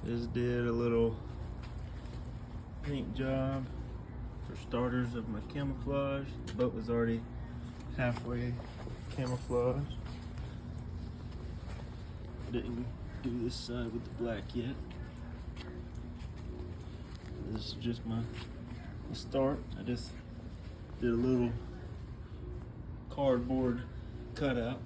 Just did a little paint job for starters of my camouflage. The boat was already halfway camouflaged. Didn't do this side with the black yet. This is just my start. I just did a little cardboard cutout.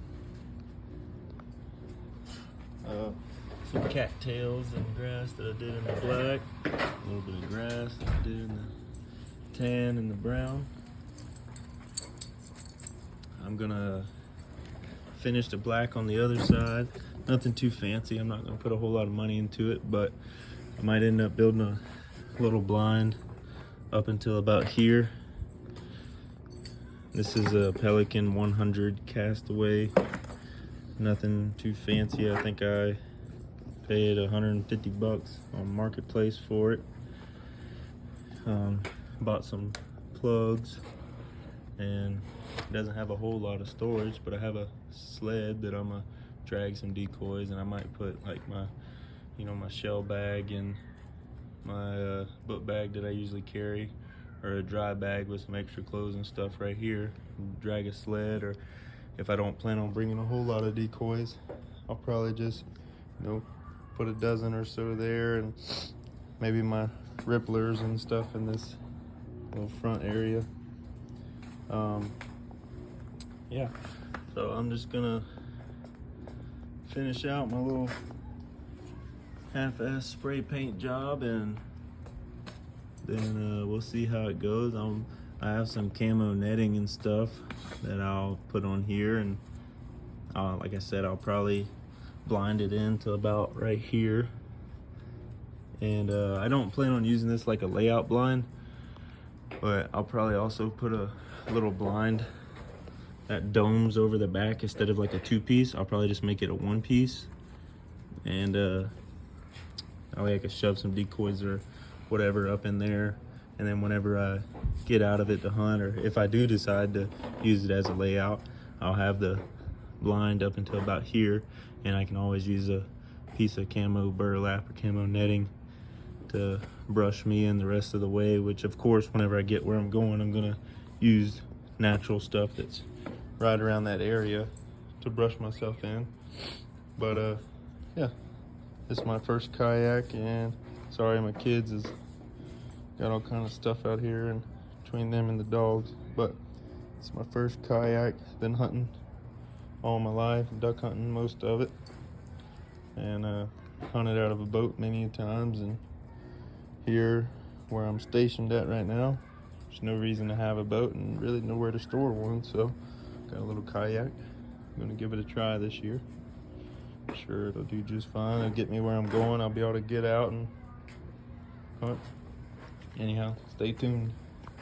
Some cattails and grass that I did in the black. A little bit of grass that I did in the tan and the brown. I'm gonna finish the black on the other side. Nothing too fancy. I'm not gonna put a whole lot of money into it, but I might end up building a little blind up until about here. This is a Pelican 100 Castaway. Nothing too fancy. I think I paid 150 bucks on Marketplace for it. Bought some plugs, and it doesn't have a whole lot of storage, but I have a sled that I'm gonna drag some decoys, and I might put like my my shell bag and my book bag that I usually carry, or a dry bag with some extra clothes and stuff right here, and drag a sled. Or if I don't plan on bringing a whole lot of decoys, I'll probably just put a dozen or so there, and maybe my ripplers and stuff in this little front area. Yeah, so I'm just gonna finish out my little half-ass spray paint job, and then we'll see how it goes. I have some camo netting and stuff that I'll put on here, and like I said, I'll probably blind it in to about right here. And I don't plan on using this like a layout blind, but I'll probably also put a little blind that domes over the back instead of like a two-piece. I'll probably just make it a one-piece, and that way I can shove some decoys or whatever up in there, and then whenever I get out of it to hunt, or if I do decide to use it as a layout, I'll have the blind up until about here, and I can always use a piece of camo burlap or camo netting to brush me in the rest of the way, which of course whenever I get where I'm going, I'm gonna use natural stuff that's right around that area to brush myself in. But yeah, this is my first kayak, and sorry my kids has got all kind of stuff out here and between them and the dogs, but it's my first kayak. Been hunting all my life, duck hunting most of it, and hunted out of a boat many times. And here where I'm stationed at right now, there's no reason to have a boat and really nowhere to store one, so got a little kayak. I'm gonna give it a try this year. I'm sure it'll do just fine. It'll get me where I'm going. I'll be able to get out and hunt. Anyhow, stay tuned.